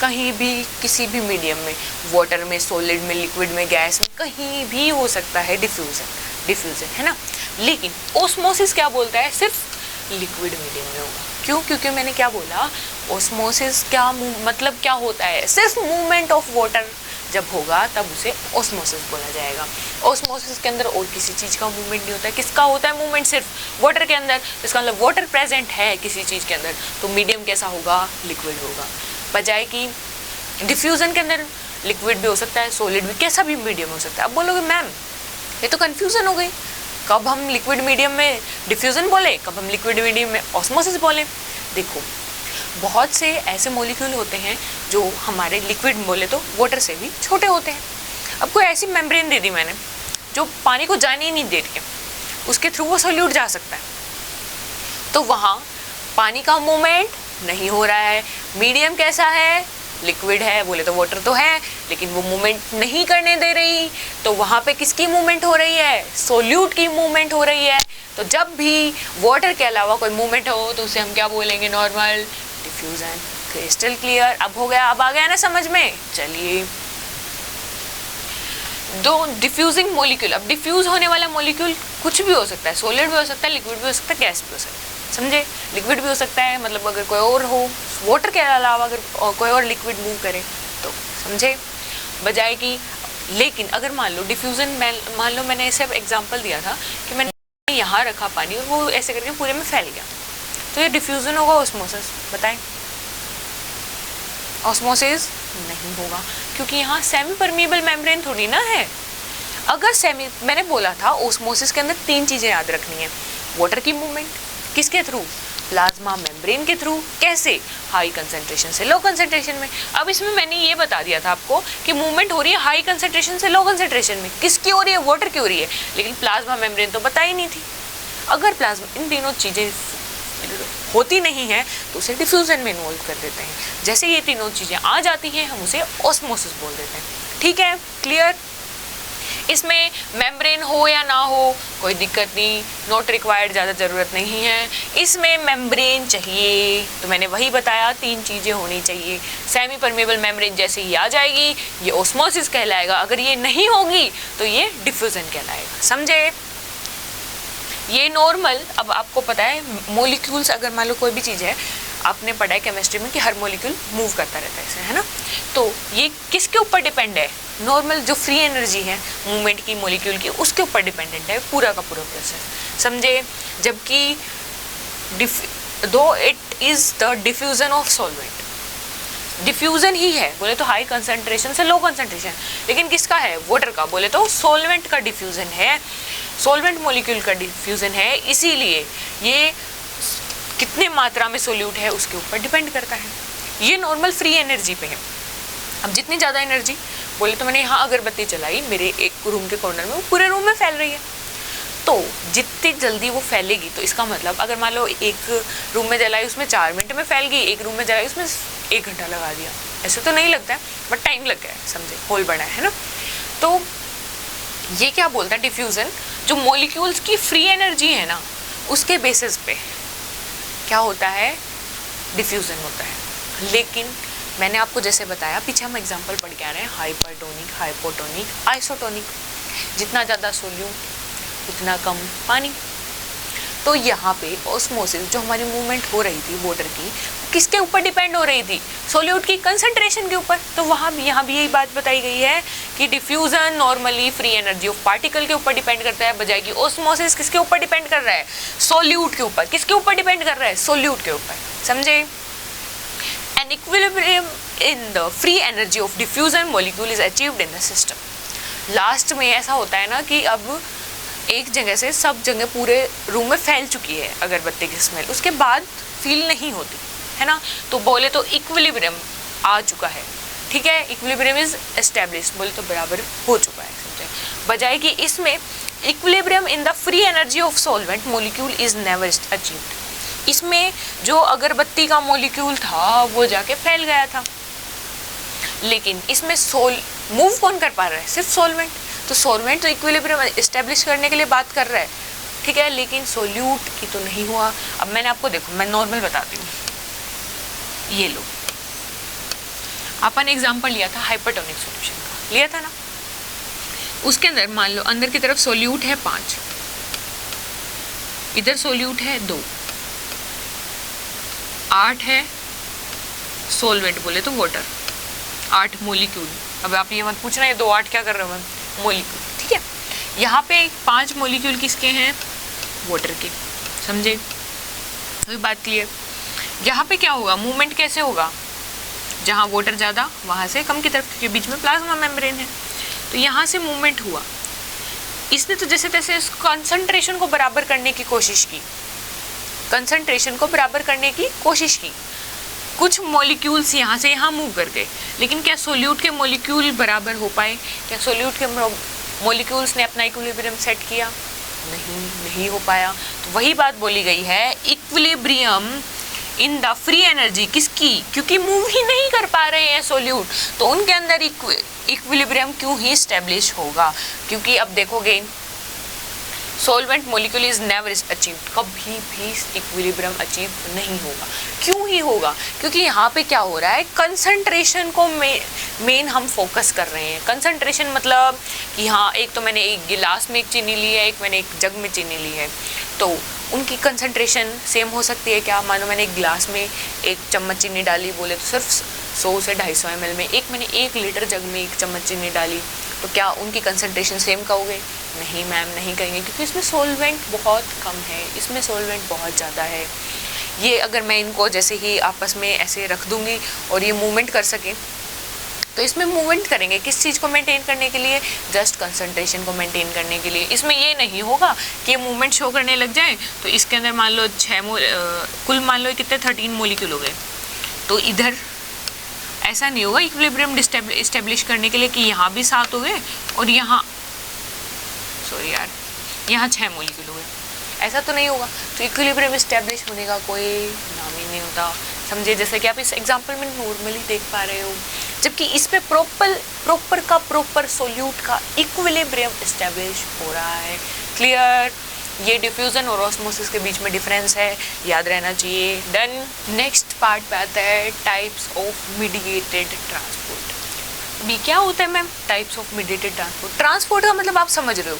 कहीं भी, किसी भी मीडियम में, वाटर में, सॉलिड में, लिक्विड में, गैस में, कहीं भी हो सकता है डिफ्यूजन, है ना? लेकिन ऑस्मोसिस क्या बोलता है? सिर्फ लिक्विड मीडियम में होगा। क्यों? क्योंकि मैंने क्या बोला, ऑस्मोसिस क्या मतलब क्या होता है? सिर्फ मूवमेंट ऑफ वाटर जब होगा तब उसे ऑस्मोसिस बोला जाएगा। ऑस्मोसिस के अंदर और किसी चीज़ का मूवमेंट नहीं होता है। किसका होता है मूवमेंट? सिर्फ वाटर के अंदर। इसका मतलब वाटर प्रेजेंट है किसी चीज़ के अंदर, तो मीडियम कैसा होगा? लिक्विड होगा। बजाय कि डिफ्यूजन के अंदर लिक्विड भी हो सकता है, सॉलिड भी, कैसा भी मीडियम हो सकता है। अब बोलोगे मैम ये तो कन्फ्यूजन हो गई, कब हम लिक्विड मीडियम में डिफ्यूजन बोले, कब हम लिक्विड मीडियम में ऑस्मोसिस बोले? देखो, बहुत से ऐसे मॉलिक्यूल होते हैं जो हमारे लिक्विड बोले तो वाटर से भी छोटे होते हैं। अब कोई ऐसी मेम्ब्रेन दे दी मैंने जो पानी को जाने ही नहीं दे रही है, उसके थ्रू वो सोल्यूट जा सकता है, तो वहाँ पानी का मूवमेंट नहीं हो रहा है। मीडियम कैसा है? लिक्विड है, बोले तो वाटर तो है, लेकिन वो मूवमेंट नहीं करने दे रही, तो वहाँ पे किसकी मूवमेंट हो रही है? सोल्यूट की मूवमेंट हो रही है। तो जब भी वाटर के अलावा कोई मूवमेंट हो तो उसे हम क्या बोलेंगे? Normal diffusion. Crystal clear? अब हो गया, अब आ गया ना समझ में? चलिए, दो डिफ्यूजिंग मॉलिक्यूल। अब डिफ्यूज होने वाला मॉलिक्यूल कुछ भी हो सकता है, सॉलिड भी हो सकता है, लिक्विड भी हो सकता है, गैस भी हो सकता है। समझे? लिक्विड भी हो सकता है, मतलब अगर कोई और हो, वाटर के अलावा अगर कोई और लिक्विड मूव करे तो, समझे? बजाय कि, लेकिन अगर मान लो डिफ्यूजन, मान लो मैंने ऐसे एग्जांपल दिया था कि मैंने यहाँ रखा पानी और वो ऐसे करके पूरे में फैल गया, तो ये डिफ्यूजन होगा ऑस्मोसिस? बताएं। ऑस्मोसिस नहीं होगा, क्योंकि यहाँ सेमी परमिएबल मेम्ब्रेन थोड़ी ना है। अगर मैंने बोला था ऑस्मोसिस के अंदर 3 चीज़ें याद रखनी है। वाटर की मूवमेंट किसके थ्रू? प्लाज्मा मेम्ब्रेन के थ्रू। कैसे? हाई कंसंट्रेशन से लो कंसंट्रेशन में। अब इसमें मैंने ये बता दिया था आपको कि मूवमेंट हो रही है हाई कंसंट्रेशन से लो कंसंट्रेशन में। किसकी हो रही है? वाटर की हो रही है, लेकिन प्लाज्मा मेम्ब्रेन तो बताई नहीं थी। अगर प्लाज्मा, इन तीनों चीज़ें होती नहीं है तो उसे डिफ्यूजन में इन्वॉल्व कर देते हैं। जैसे ये तीनों चीज़ें आ जाती हैं हम उसे ऑस्मोसिस बोल देते हैं। ठीक है, क्लियर? इसमें मेम्ब्रेन हो या ना हो कोई दिक्कत नहीं, नॉट रिक्वायर्ड, ज़्यादा ज़रूरत नहीं है। इसमें मेम्ब्रेन चाहिए तो मैंने वही बताया, 3 चीज़ें होनी चाहिए। सेमी परमेबल मेम्ब्रेन जैसे ही आ जाएगी ये ऑस्मोसिस कहलाएगा, अगर ये नहीं होगी तो ये डिफ्यूजन कहलाएगा। समझे? ये नॉर्मल, अब आपको पता है मॉलिक्यूल्स, अगर मान लो कोई भी चीज़ है, आपने पढ़ा है केमिस्ट्री में कि हर मॉलिक्यूल मूव करता रहता है ऐसे, है ना? तो ये किसके ऊपर डिपेंड है? नॉर्मल जो फ्री एनर्जी है मूवमेंट की मॉलिक्यूल की, उसके ऊपर डिपेंडेंट है पूरा का पूरा प्रोसेस। समझे? जबकि दो it is the diffusion of solvent, diffusion ही है बोले तो हाई कंसंट्रेशन से लो कंसंट्रेशन, लेकिन किसका है? वाटर का। बोले तो सॉल्वेंट का डिफ्यूजन है, सॉल्वेंट मॉलिक्यूल का डिफ्यूजन है, इसीलिए ये कितने मात्रा में सोल्यूट है उसके ऊपर डिपेंड करता है। ये नॉर्मल फ्री एनर्जी पे है। अब जितनी ज़्यादा एनर्जी बोले तो मैंने यहाँ अगरबत्ती जलाई मेरे एक रूम के कॉर्नर में, वो पूरे रूम में फैल रही है। तो जितनी जल्दी वो फैलेगी, तो इसका मतलब अगर मान लो एक रूम में जलाई उसमें 4 मिनट में फैल गई, एक रूम में जलाई उसमें 1 घंटा लगा दिया, ऐसे तो नहीं लगता है बट टाइम लग गया है, समझे, होल बना है ना। तो ये क्या बोलता है डिफ्यूज़न, जो मॉलिक्यूल्स की फ्री एनर्जी है ना उसके बेसिस पे क्या होता है, डिफ्यूज़न होता है। लेकिन मैंने आपको जैसे बताया, पीछे हम एग्जांपल पढ़ के आ रहे हैं, हाइपरटोनिक, हाइपोटोनिक, आइसोटोनिक, जितना ज़्यादा सोल्यूट उतना कम पानी। तो यहाँ पे ऑस्मोसिस जो हमारी मूवमेंट हो रही थी वाटर की, किसके ऊपर डिपेंड हो रही थी, सोल्यूट की कंसंट्रेशन के ऊपर। तो वहाँ भी यहाँ भी यही बात बताई गई है कि diffusion normally free energy of particle के ऊपर डिपेंड करता है, बजाय कि ऑस्मोसिस किसके ऊपर डिपेंड कर रहा है, सोल्यूट के ऊपर। किसके ऊपर डिपेंड कर रहा है, सोल्यूट के ऊपर, समझे। An equilibrium in the free energy of diffusion molecule is achieved in the system. Last में ऐसा होता है ना कि अब एक जगह से सब जगह पूरे रूम में फैल चुकी है अगरबत्ती की स्मेल, उसके बाद फील नहीं होती है ना। तो बोले तो इक्विलिब्रियम आ चुका है, ठीक है, इक्विलिब्रियम इज एस्टेब्लिश, बोले तो बराबर हो चुका है, समझे। बजाय कि इसमें equilibrium in the free energy of solvent molecule is never achieved. इसमें जो अगरबत्ती का मॉलिक्यूल था वो जाके फैल गया था, लेकिन इसमें मूव कौन कर पा रहा है, सिर्फ सॉल्वेंट। तो सॉल्वेंट तो इक्विलिब्रियम एस्टेब्लिश करने के लिए बात कर रहा है, ठीक है, लेकिन सोल्यूट की तो नहीं हुआ। अब मैंने आपको, देखो मैं नॉर्मल बताती हूँ, ये लो अपन एग्जांपल लिया था हाइपरटोनिक सॉल्यूशन का, लिया था ना। उसके अंदर मान लो अंदर की तरफ सोल्यूट है 5, इधर सोल्यूट है 2, 8 है सॉल्वेंट, बोले तो वाटर, 8 मॉलिक्यूल। अब आप ये मत पूछना ये 2 8 क्या कर रहे हो मैम, मॉलिक्यूल, ठीक है। यहाँ पे 5 मॉलिक्यूल किसके हैं, वाटर के, समझे, तो बात क्लियर। यहाँ पे क्या होगा, मूवमेंट कैसे होगा, जहाँ वाटर ज़्यादा वहाँ से कम की तरफ, क्योंकि बीच में प्लाज्मा मेम्ब्रेन है, तो यहाँ से मूवमेंट हुआ। इसने तो जैसे तैसे इस कंसंट्रेशन को बराबर करने की कोशिश की, कंसंट्रेशन को बराबर करने की कोशिश की। कुछ मॉलिक्यूल्स यहाँ से यहाँ मूव कर गए, लेकिन क्या सोल्यूट के मॉलिक्यूल बराबर हो पाए, क्या सोल्यूट के मॉलिक्यूल्स ने अपना इक्विलिब्रियम सेट किया, नहीं हो पाया। तो वही बात बोली गई है, equilibrium in the free energy, किसकी, क्योंकि मूव ही नहीं कर पा रहे हैं सोल्यूट, तो उनके अंदर इक्विलिब्रियम क्यों ही स्टैब्लिश होगा, क्योंकि अब देखोगे solvent molecule is never achieved, कभी भी इक्विलिब्रियम अचीव नहीं होगा। क्यों ही होगा, क्योंकि यहाँ पे क्या हो रहा है, कंसंट्रेशन को मेन हम फोकस कर रहे हैं। कंसंट्रेशन मतलब कि हाँ, एक तो मैंने एक गिलास में एक चीनी ली है, एक मैंने एक जग में चीनी ली है, तो उनकी कंसंट्रेशन सेम हो सकती है क्या। मानो मैंने एक गिलास में 1 चम्मच चीनी डाली, बोले तो सिर्फ 100 से 250 ml में, एक मैंने 1 लीटर जग में 1 चम्मच चीनी डाली, तो क्या उनकी कंसंट्रेशन सेम कहोगे, नहीं मैम नहीं कहेंगे, क्योंकि इसमें सॉल्वेंट बहुत कम है, इसमें सॉल्वेंट बहुत ज़्यादा है। ये अगर मैं इनको जैसे ही आपस में ऐसे रख दूंगी और ये मूवमेंट कर सकें, तो इसमें मूवमेंट करेंगे किस चीज़ को मेंटेन करने के लिए, जस्ट कंसंट्रेशन को मेंटेन करने के लिए। इसमें ये नहीं होगा कि ये मूवमेंट शो करने लग जाए, तो इसके अंदर मान लो 6 कुल मान लो कितने 13 मॉलिक्यूल हो गए, तो इधर ऐसा नहीं होगा इक्विलिब्रियम इस्टेब्लिश करने के लिए कि यहाँ भी 7 हो गए और यहाँ सॉरी यार यहाँ 6 मॉलिक्यूल हो गए, ऐसा तो नहीं होगा। तो इक्विलिब्रियम इस्टेब्लिश होने का कोई नाम ही नहीं होता, समझे। जैसे कि आप इस एग्जांपल में नॉर्मली देख पा रहे हो, जबकि इस पे प्रॉपर सोल्यूट का इक्विलिब्रियम इस्टेब्लिश हो रहा है। क्लियर, ये डिफ्यूजन और ऑस्मोसिस के बीच में डिफरेंस है, याद रहना चाहिए। डन। नेक्स्ट पार्ट पे आता है टाइप्स ऑफ मीडिएटेड ट्रांसपोर्ट। अभी क्या होता है ma'am, types of mediated transport. Transport का मतलब आप समझ रहे हो,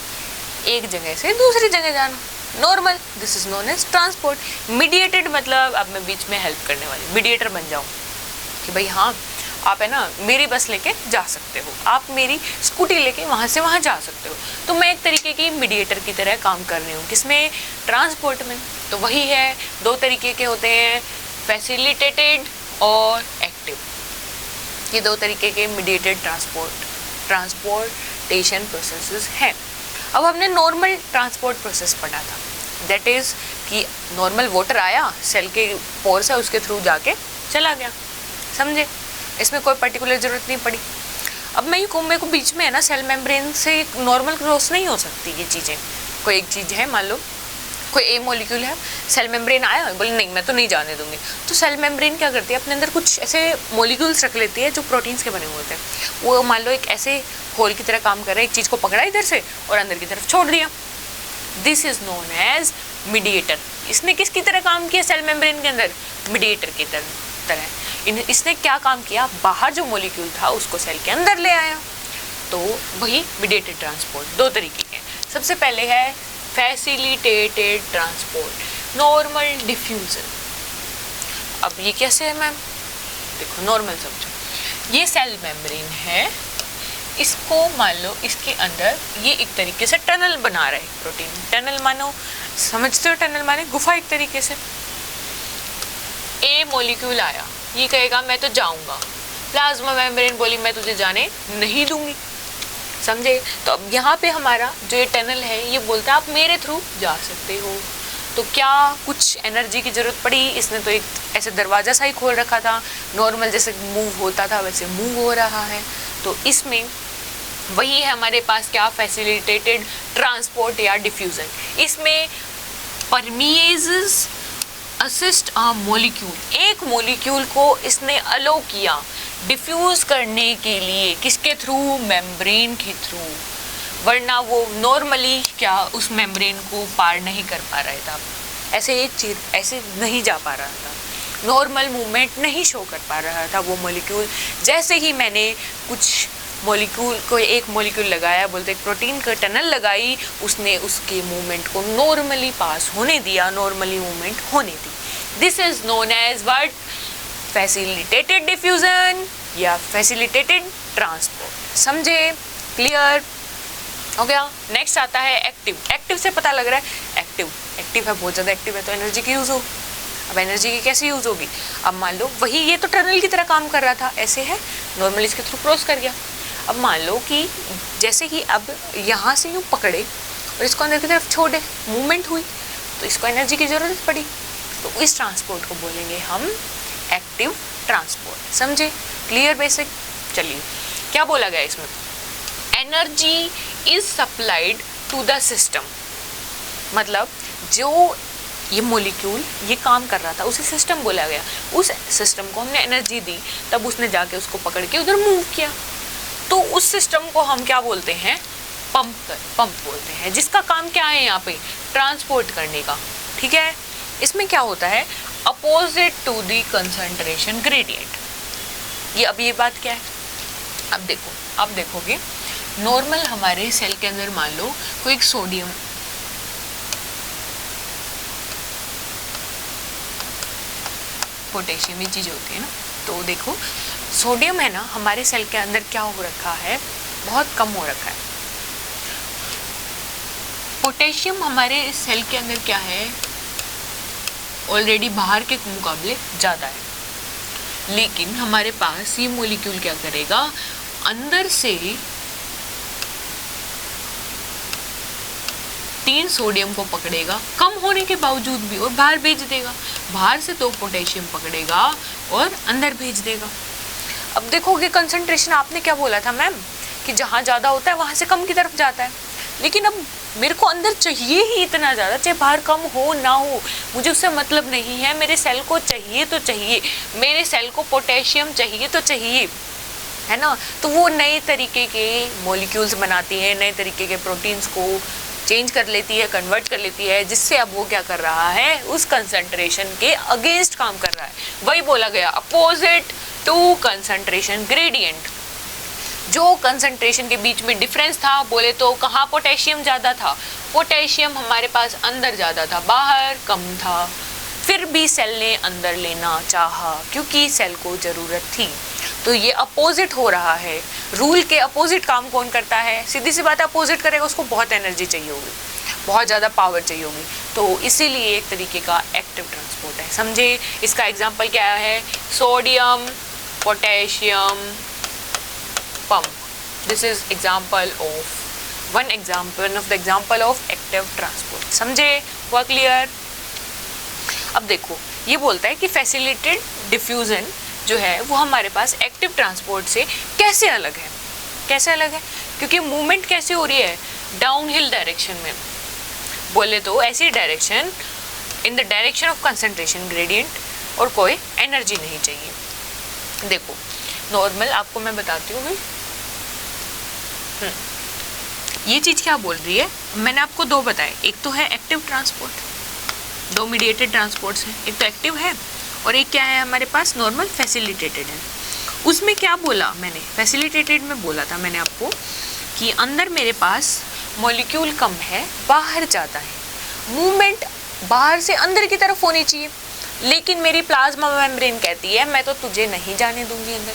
एक जगह से दूसरी जगह जाना, normal, this is known as transport. Mediated मतलब अब मैं बीच में हेल्प करने वाली, मीडिएटर बन जाऊँ कि भाई हाँ आप है ना मेरी बस लेके जा सकते हो, आप मेरी स्कूटी लेके वहाँ से वहाँ जा सकते हो, तो मैं एक तरीके की मीडिएटर की तरह काम कर रही हूँ। किसमें, ट्रांसपोर्ट में। तो वही है, 2 तरीके के होते हैं, फैसिलिटेटेड और एक्टिव। ये 2 तरीके के मीडिएटेड ट्रांसपोर्टेशन प्रोसेसेस हैं। अब हमने नॉर्मल ट्रांसपोर्ट प्रोसेस पढ़ा था, दैट इज़ कि नॉर्मल वाटर आया सेल के पोर से, उसके थ्रू जाके चला गया, समझे, इसमें कोई पर्टिकुलर ज़रूरत नहीं पड़ी। अब मैं यूँ मेरे को बीच में है ना, सेल मेम्ब्रेन से नॉर्मल क्रॉस नहीं हो सकती ये चीज़ें। कोई एक चीज़ है, मान लो कोई ए मॉलिक्यूल है, सेल मेम्ब्रेन आया, बोले नहीं मैं तो नहीं जाने दूंगी, तो सेल मेम्ब्रेन क्या करती है, अपने अंदर कुछ ऐसे मॉलिक्यूल्स रख लेती है जो प्रोटीन्स के बने हुए होते हैं। वो मान लो एक ऐसे होल की तरह काम कर रहा है, एक चीज़ को पकड़ा इधर से और अंदर की तरफ छोड़ दिया। This is known as mediator. इसने किसकी तरह काम किया सेल मेम्ब्रेन के अंदर? मीडिएटर की तरह। इसने क्या काम किया, बाहर जो मॉलिक्यूल था उसको सेल के अंदर ले आया। तो वही मीडिएटेड ट्रांसपोर्ट। दो तरीके के, सबसे पहले है फैसिलिटेटेड ट्रांसपोर्ट, नॉर्मल डिफ्यूजन। अब ये कैसे है मैम? देखो नॉर्मल समझो, ये सेल मेम्ब्रेन है, इसको मान लो इसके अंदर ये एक तरीके से टनल बना रहा है प्रोटीन। टनल मानो, समझते हो टनल माने गुफा एक तरीके से। ए मॉलिक्यूल आया, ये कहेगा मैं तो जाऊंगा, प्लाज्मा मेम्ब्रेन बोली मैं तुझे जाने नहीं दूंगी, समझे? तो अब यहाँ पे हमारा जो ये टनल है ये बोलता है आप मेरे थ्रू जा सकते हो। तो क्या कुछ एनर्जी की ज़रूरत पड़ी? इसने तो एक ऐसे दरवाज़ा सा ही खोल रखा था, नॉर्मल जैसे मूव होता था वैसे मूव हो रहा है। तो इसमें वही है हमारे पास क्या, फैसिलिटेटेड ट्रांसपोर्ट या डिफ्यूज़न। इसमें परमिएजेस असिस्ट अ मॉलिक्यूल, एक मॉलिक्यूल को इसने अलो किया डिफ्यूज करने के लिए, किसके थ्रू? मेम्ब्रेन के थ्रू, वरना वो नॉर्मली क्या उस मेम्ब्रेन को पार नहीं कर पा रहा था, ऐसे एक चीज ऐसे नहीं जा पा रहा था, नॉर्मल मूवमेंट नहीं शो कर पा रहा था वो मॉलिक्यूल। जैसे ही मैंने कुछ मॉलिक्यूल को एक मॉलिक्यूल लगाया, बोलते एक प्रोटीन का टनल लगाई, उसने उसके मूवमेंट को नॉर्मली पास होने दिया, नॉर्मली मूवमेंट होने दी। This is known as what? Facilitated diffusion या फैसिलिटेटेड ट्रांसपोर्ट। समझे? क्लियर हो गया? नेक्स्ट आता है एक्टिव। एक्टिव से पता लग रहा है एक्टिव है, बहुत ज़्यादा एक्टिव है तो एनर्जी की यूज़ हो। अब एनर्जी की कैसे यूज़ होगी? अब मान लो वही ये तो टनल की तरह काम कर रहा था, ऐसे है, नॉर्मली इसके थ्रू क्रॉस कर गया। अब मान लो कि जैसे कि अब यहाँ से यूँ पकड़े और इसको अंदर की तरफ छोड़े, मूवमेंट हुई, तो इसको एनर्जी की ज़रूरत पड़ी, तो इस ट्रांसपोर्ट को बोलेंगे हम एक्टिव ट्रांसपोर्ट। समझे? Clear basic? चलिए क्या बोला गया इसमें? Energy is supplied to the system, मतलब जो ये मॉलिक्यूल ये काम कर रहा था उसे सिस्टम बोला गया, उस सिस्टम को हमने एनर्जी दी, तब उसने जाके उसको पकड़ के उधर मूव किया। तो उस सिस्टम को हम क्या बोलते हैं? पंप बोलते हैं, जिसका काम क्या है यहाँ पे? ट्रांसपोर्ट करने का। ठीक है? इसमें क्या होता है? Opposite to the concentration gradient. ये अब ये बात क्या है? अब देखो, अब देखोगे नॉर्मल हमारे सेल के अंदर मान लो कोई एक सोडियम, पोटेशियम, ये चीज़ होती है ना, तो देखो सोडियम है ना हमारे सेल के अंदर क्या हो रखा है? बहुत कम हो रखा है। पोटेशियम हमारे सेल के अंदर क्या है? ऑलरेडी बाहर के मुकाबले ज़्यादा है, लेकिन हमारे पास ये मॉलिक्यूल क्या करेगा? अंदर से 3 सोडियम को पकड़ेगा कम होने के बावजूद भी और बाहर भेज देगा, बाहर से 2 पोटेशियम पकड़ेगा और अंदर भेज देगा। अब देखोगे कंसंट्रेशन आपने क्या बोला था मैम कि जहाँ ज़्यादा होता है वहाँ से कम की तरफ जाता है, लेकिन अब मेरे को अंदर चाहिए ही इतना ज़्यादा, चाहे बाहर कम हो ना हो, मुझे उससे मतलब नहीं है, मेरे सेल को चाहिए तो चाहिए, मेरे सेल को पोटेशियम चाहिए तो चाहिए, है ना। तो वो नए तरीके के मॉलिक्यूल्स बनाती है, नए तरीके के प्रोटीन्स को चेंज कर लेती है, कन्वर्ट कर लेती है, जिससे अब वो क्या कर रहा है? उस कंसंट्रेशन के अगेंस्ट काम कर रहा है। वही बोला गया अपोजिट टू कंसंट्रेशन ग्रेडियंट। जो कंसंट्रेशन के बीच में डिफरेंस था, बोले तो कहाँ पोटेशियम ज़्यादा था? पोटेशियम हमारे पास अंदर ज़्यादा था, बाहर कम था, फिर भी सेल ने अंदर लेना चाहा क्योंकि सेल को ज़रूरत थी। तो ये अपोजिट हो रहा है। रूल के अपोजिट काम कौन करता है? सीधी सी बात, अपोजिट करेगा उसको बहुत एनर्जी चाहिए होगी, बहुत ज़्यादा पावर चाहिए होगी, तो इसीलिए एक तरीके का एक्टिव ट्रांसपोर्ट है। समझे? इसका एग्जाम्पल क्या है? Sodium potassium pump. This is example of one of the example of active transport. समझे? हुआ क्लियर? अब देखो ये बोलता है कि फैसिलिटेटेड डिफ्यूजन जो है वो हमारे पास एक्टिव ट्रांसपोर्ट से कैसे अलग है। कैसे अलग है? क्योंकि मूवमेंट कैसे हो रही है? डाउन हिल डायरेक्शन में। बोले तो ऐसी direction in the direction of concentration gradient, और कोई एनर्जी नहीं चाहिए। देखो नॉर्मल आपको मैं बताती हूँ। ये चीज क्या बोल रही है? मैंने आपको दो बताए, एक तो है एक्टिव ट्रांसपोर्ट, दो मीडिएटेड ट्रांसपोर्ट्स हैं, एक तो एक्टिव है और एक क्या है हमारे पास नॉर्मल फैसिलिटेटेड है। उसमें क्या बोला मैंने? फैसिलिटेटेड में बोला था मैंने आपको कि अंदर मेरे पास मॉलिक्यूल कम है, बाहर ज़्यादा है, मूवमेंट बाहर से अंदर की तरफ होनी चाहिए, लेकिन मेरी प्लाज्मा मेम्ब्रेन कहती है मैं तो तुझे नहीं जाने दूंगी अंदर।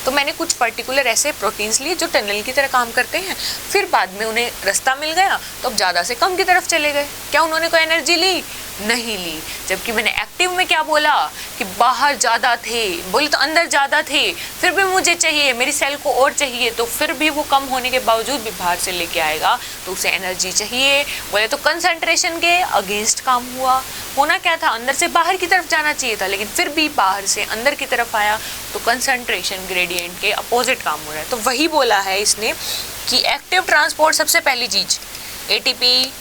तो मैंने कुछ पर्टिकुलर ऐसे प्रोटीन्स लिए जो टनल की तरह काम करते हैं, फिर बाद में उन्हें रास्ता मिल गया तो अब ज़्यादा से कम की तरफ चले गए। क्या उन्होंने कोई एनर्जी ली? नहीं ली। जबकि मैंने एक्टिव में क्या बोला कि बाहर ज़्यादा थे, बोले तो अंदर ज़्यादा थे, फिर भी मुझे चाहिए, मेरी सेल को और चाहिए, तो फिर भी वो कम होने के बावजूद भी बाहर से लेके आएगा, तो उसे एनर्जी चाहिए। बोले तो कंसंट्रेशन के अगेंस्ट काम हुआ। होना क्या था? अंदर से बाहर की तरफ जाना चाहिए था, लेकिन फिर भी बाहर से अंदर की तरफ आया, तो कंसंट्रेशन ग्रेडियंट के अपोजिट काम हो रहा है। तो वही बोला है इसने कि एक्टिव ट्रांसपोर्ट सबसे पहली चीज एटीपी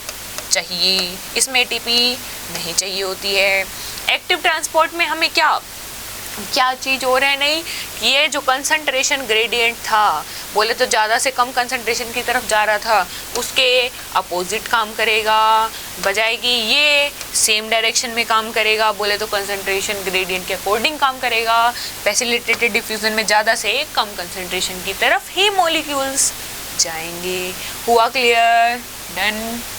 चाहिए, इसमें एटीपी नहीं चाहिए होती है। एक्टिव ट्रांसपोर्ट में हमें क्या चीज हो रहा है? नहीं, ये जो कंसंट्रेशन ग्रेडियंट था, बोले तो ज़्यादा से कम कंसंट्रेशन की तरफ जा रहा था, उसके अपोजिट काम करेगा, बजाएगी ये सेम डायरेक्शन में काम करेगा, बोले तो कंसंट्रेशन ग्रेडियंट के अकॉर्डिंग काम करेगा। फैसिलिटेटेड डिफ्यूजन में ज़्यादा से कम कंसंट्रेशन की तरफ ही मॉलिक्यूल्स जाएंगे। हुआ क्लियर? डन।